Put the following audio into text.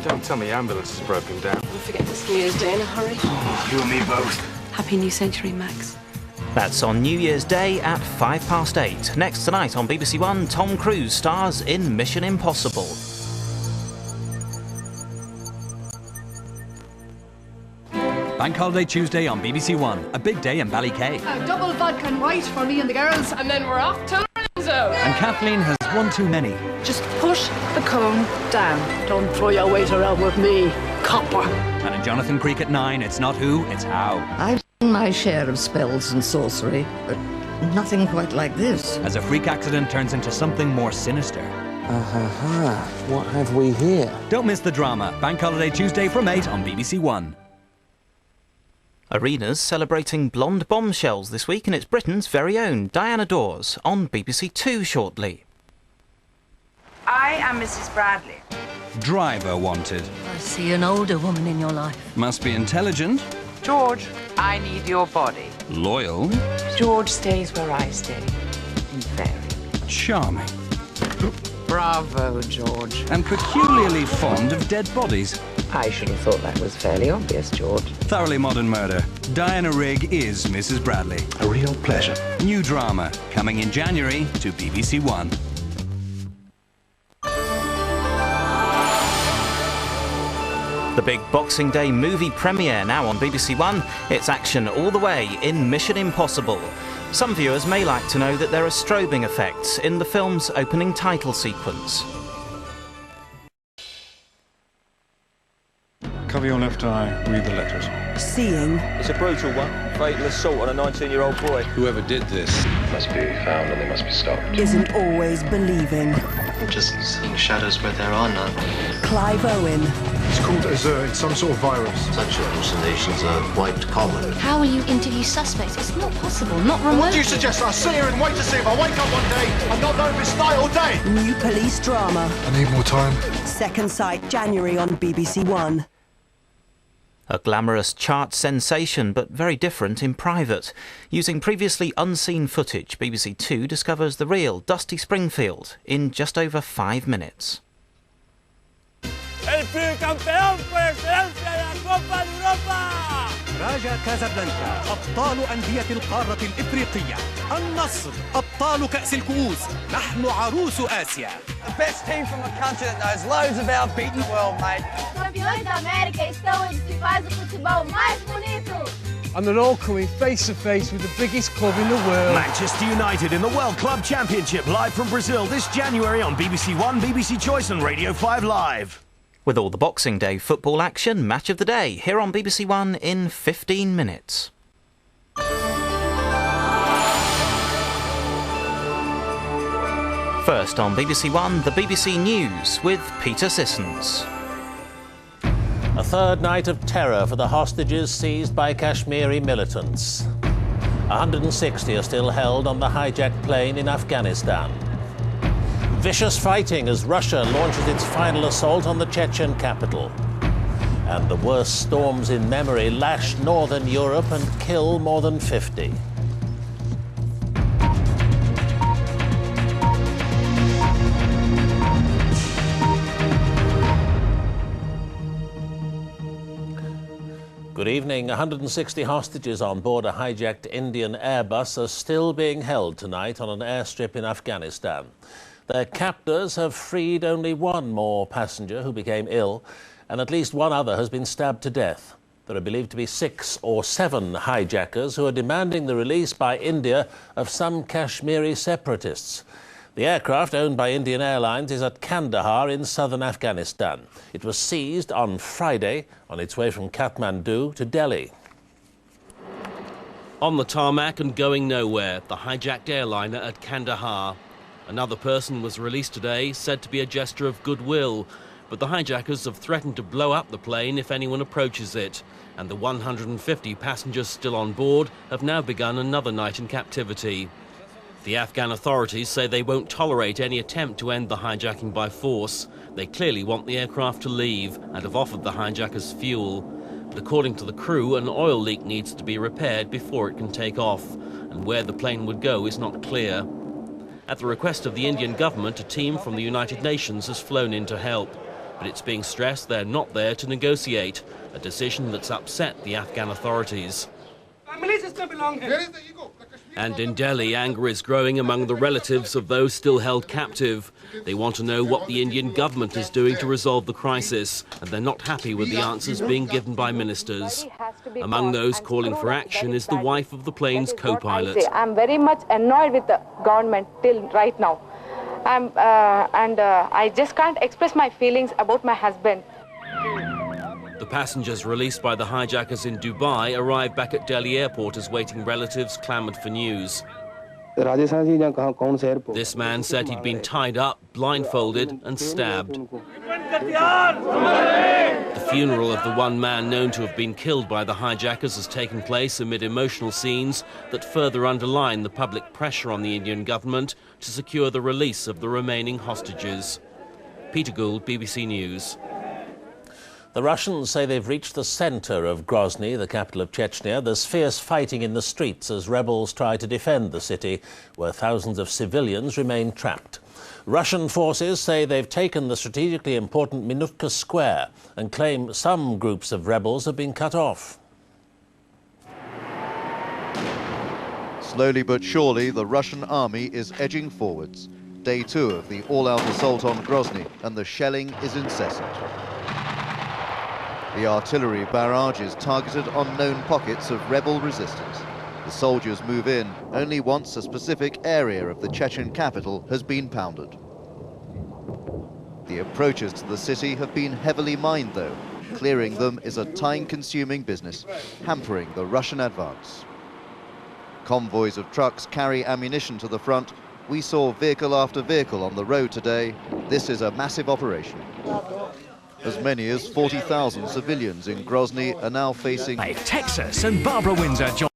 Don't tell me the ambulance is broken down. Don't forget it's New Year's Day in a hurry. Oh, you and me both. Happy New Century, Max. That's on New Year's Day at 8:05. Next tonight on BBC One, Tom Cruise stars in Mission Impossible. Bank Holiday Tuesday on BBC One. A big day in Ballycay. Double vodka and white for me and the girls. And then we're off to Lorenzo. And Kathleen has one too many. Just push the cone down. Don't throw your weight around with me, copper. And in Jonathan Creek at 9, it's not who, it's how. I've done my share of spells and sorcery, but nothing quite like this. As a freak accident turns into something more sinister. What have we here? Don't miss the drama. Bank Holiday Tuesday from 8 on BBC One. Arenas celebrating blonde bombshells this week, and it's Britain's very own Diana Dawes on BBC Two shortly. I am Mrs. Bradley. Driver wanted. I see an older woman in your life. Must be intelligent. George, I need your body. Loyal. George stays where I stay. Very. Charming. Bravo, George. And peculiarly fond of dead bodies. I should have thought that was fairly obvious, George. Thoroughly modern murder. Diana Rigg is Mrs. Bradley. A real pleasure. New drama coming in January to BBC One. The big Boxing Day movie premiere now on BBC One. It's action all the way in Mission Impossible. Some viewers may like to know that there are strobing effects in the film's opening title sequence. Cover your left eye, read the letters. Seeing. It's a brutal one. Fatal assault on a 19-year-old boy. Whoever did this must be found and they must be stopped. Isn't always believing. Just seeing shadows where there are none. Clive Owen. It's called it's some sort of virus. Such hallucinations are quite common. How will you interview suspects? It's not possible, not remotely. What do you suggest? I sit here and wait to see if I wake up one day and not know if it's night or day? New police drama. I need more time. Second Sight, January on BBC One. A glamorous chart sensation, but very different in private. Using previously unseen footage, BBC Two discovers the real Dusty Springfield in just over 5 minutes. El campeón por excelencia de la Copa de Europa. راجا كازابلانكا أبطال أندية القارة الإفريقية. النصر أبطال كأس الكؤوس. نحن عروس آسيا. The best team from a country that knows loads about beating the world, mate. Campeões da América estão onde se faz o futebol mais bonito. And they're all coming face to face with the biggest club in the world. Manchester United in the World Club Championship live from Brazil this January on BBC One, BBC Choice and Radio 5 Live. With all the Boxing Day football action, match of the day, here on BBC One in 15 minutes. First on BBC One, the BBC News with Peter Sissons. A third night of terror for the hostages seized by Kashmiri militants. 160 are still held on the hijacked plane in Afghanistan. Vicious fighting as Russia launches its final assault on the Chechen capital. And the worst storms in memory lash northern Europe and kill more than 50. Good evening. 160 hostages on board a hijacked Indian Airbus are still being held tonight on an airstrip in Afghanistan. Their captors have freed only one more passenger who became ill, and at least one other has been stabbed to death. There are believed to be 6 or 7 hijackers who are demanding the release by India of some Kashmiri separatists. The aircraft, owned by Indian Airlines, is at Kandahar in southern Afghanistan. It was seized on Friday on its way from Kathmandu to Delhi. On the tarmac and going nowhere, the hijacked airliner at Kandahar. Another person was released today, said to be a gesture of goodwill, but the hijackers have threatened to blow up the plane if anyone approaches it, and the 150 passengers still on board have now begun another night in captivity. The Afghan authorities say they won't tolerate any attempt to end the hijacking by force. They clearly want the aircraft to leave and have offered the hijackers fuel. But according to the crew, an oil leak needs to be repaired before it can take off, and where the plane would go is not clear. At the request of the Indian government, a team from the United Nations has flown in to help. but it's being stressed they're not there to negotiate, a decision that's upset the Afghan authorities. And in Delhi, anger is growing among the relatives of those still held captive. They want to know what the Indian government is doing to resolve the crisis, and they're not happy with the answers being given by ministers. Among those calling for action is the wife of the plane's co-pilot. I'm very much annoyed with the government till right now. I just can't express my feelings about my husband. The passengers released by the hijackers in Dubai arrived back at Delhi airport as waiting relatives clamoured for news. This man said he'd been tied up, blindfolded and stabbed. The funeral of the one man known to have been killed by the hijackers has taken place amid emotional scenes that further underline the public pressure on the Indian government to secure the release of the remaining hostages. Peter Gould, BBC News. The Russians say they've reached the centre of Grozny, the capital of Chechnya. There's fierce fighting in the streets as rebels try to defend the city, where thousands of civilians remain trapped. Russian forces say they've taken the strategically important Minutka Square and claim some groups of rebels have been cut off. Slowly but surely, the Russian army is edging forwards. Day 2 of the all-out assault on Grozny, and the shelling is incessant. The artillery barrage is targeted on known pockets of rebel resistance. The soldiers move in only once a specific area of the Chechen capital has been pounded. The approaches to the city have been heavily mined, though. Clearing them is a time-consuming business, hampering the Russian advance. Convoys of trucks carry ammunition to the front. We saw vehicle after vehicle on the road today. This is a massive operation. As many as 40,000 civilians in Grozny are now facing... Texas and Barbara Windsor join